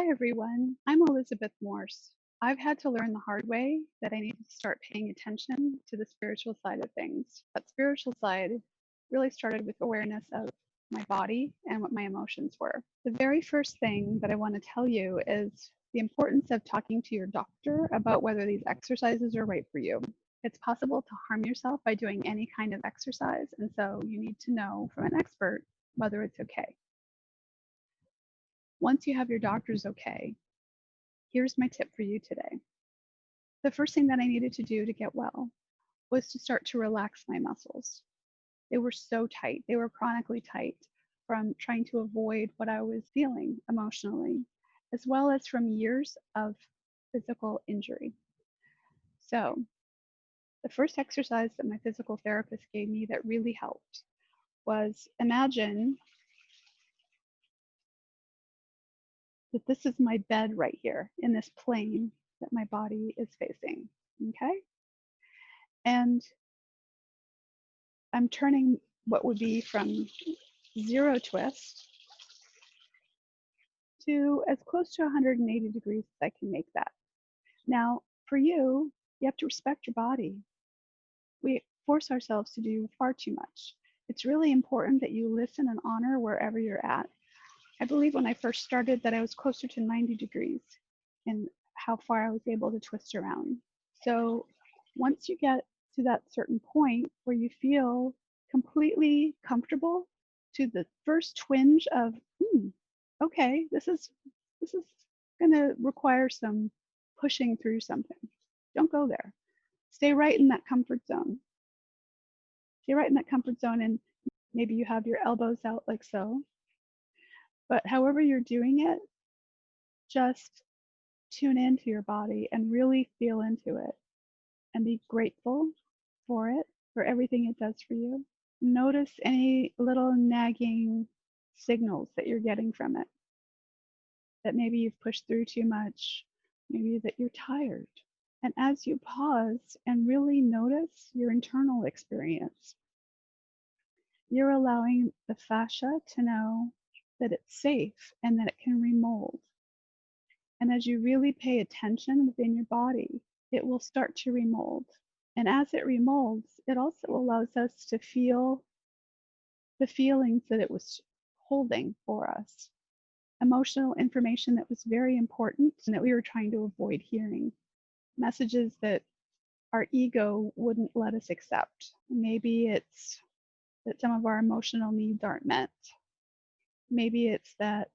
Hi everyone, I'm Elizabeth Morse. I've had to learn the hard way that I needed to start paying attention to the spiritual side of things. That spiritual side really started with awareness of my body and what my emotions were. The very first thing that I want to tell you is the importance of talking to your doctor about whether these exercises are right for you. It's possible to harm yourself by doing any kind of exercise, and so you need to know from an expert whether it's okay. Once you have your doctor's okay, here's my tip for you today. The first thing that I needed to do to get well was to start to relax my muscles. They were so tight, they were chronically tight from trying to avoid what I was feeling emotionally, as well as from years of physical injury. So, the first exercise that my physical therapist gave me that really helped was imagine that this is my bed right here in this plane that my body is facing. Okay? And I'm turning what would be from zero twist to as close to 180 degrees as I can make that. Now, for you, you have to respect your body. We force ourselves to do far too much. It's really important that you listen and honor wherever you're at. I believe when I first started that I was closer to 90 degrees in how far I was able to twist around. So once you get to that certain point where you feel completely comfortable to the first twinge of, okay, this is going to require some pushing through something. Don't go there. Stay right in that comfort zone. Stay right in that comfort zone, and maybe you have your elbows out like so. But however you're doing it, just tune into your body and really feel into it and be grateful for it, for everything it does for you. Notice any little nagging signals that you're getting from it, that maybe you've pushed through too much, maybe that you're tired. And as you pause and really notice your internal experience, you're allowing the fascia to know that it's safe and that it can remold. And as you really pay attention within your body, it will start to remold. And as it remolds, it also allows us to feel the feelings that it was holding for us. Emotional information that was very important and that we were trying to avoid hearing. Messages that our ego wouldn't let us accept. Maybe it's that some of our emotional needs aren't met. Maybe it's that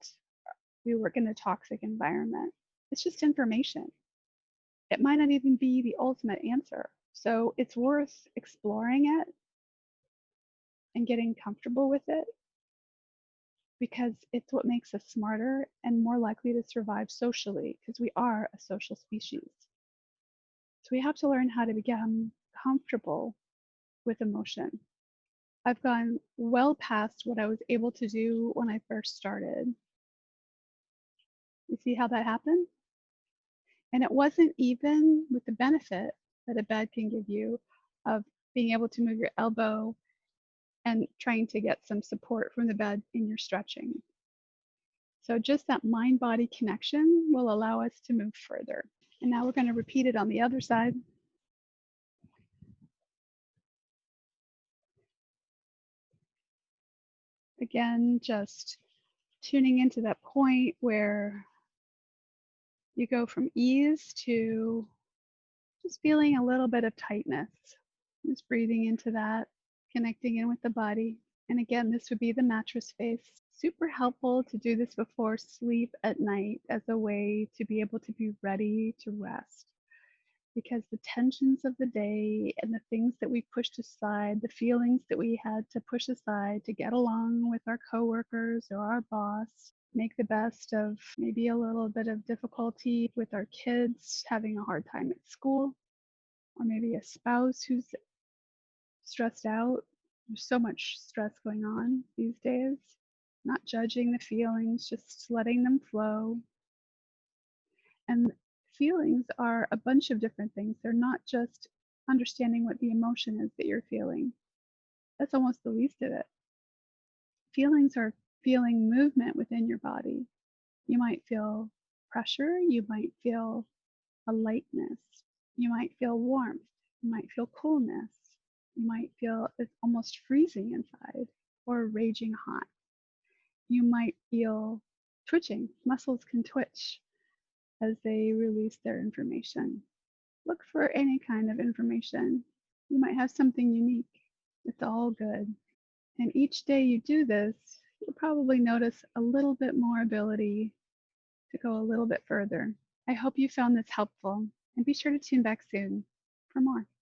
we work in a toxic environment. It's just information. It might not even be the ultimate answer. So it's worth exploring it and getting comfortable with it, because it's what makes us smarter and more likely to survive socially, because we are a social species. So we have to learn how to become comfortable with emotion. I've gone well past what I was able to do when I first started. You see how that happened? And it wasn't even with the benefit that a bed can give you of being able to move your elbow and trying to get some support from the bed in your stretching. So just that mind-body connection will allow us to move further. And now we're going to repeat it on the other side. Again, just tuning into that point where you go from ease to just feeling a little bit of tightness. Just breathing into that, connecting in with the body. And again, this would be the mattress face. Super helpful to do this before sleep at night as a way to be able to be ready to rest. Because the tensions of the day and the things that we pushed aside, the feelings that we had to push aside to get along with our coworkers or our boss, make the best of maybe a little bit of difficulty with our kids having a hard time at school, or maybe a spouse who's stressed out. There's so much stress going on these days. Not judging the feelings, just letting them flow. And feelings are a bunch of different things. They're not just understanding what the emotion is that you're feeling. That's almost the least of it. Feelings are feeling movement within your body. You might feel pressure, you might feel a lightness. You might feel warmth. You might feel coolness. You might feel it's almost freezing inside or raging hot. You might feel twitching. Muscles can twitch as they release their information. Look for any kind of information. You might have something unique. It's all good. And each day you do this, you'll probably notice a little bit more ability to go a little bit further. I hope you found this helpful, and be sure to tune back soon for more.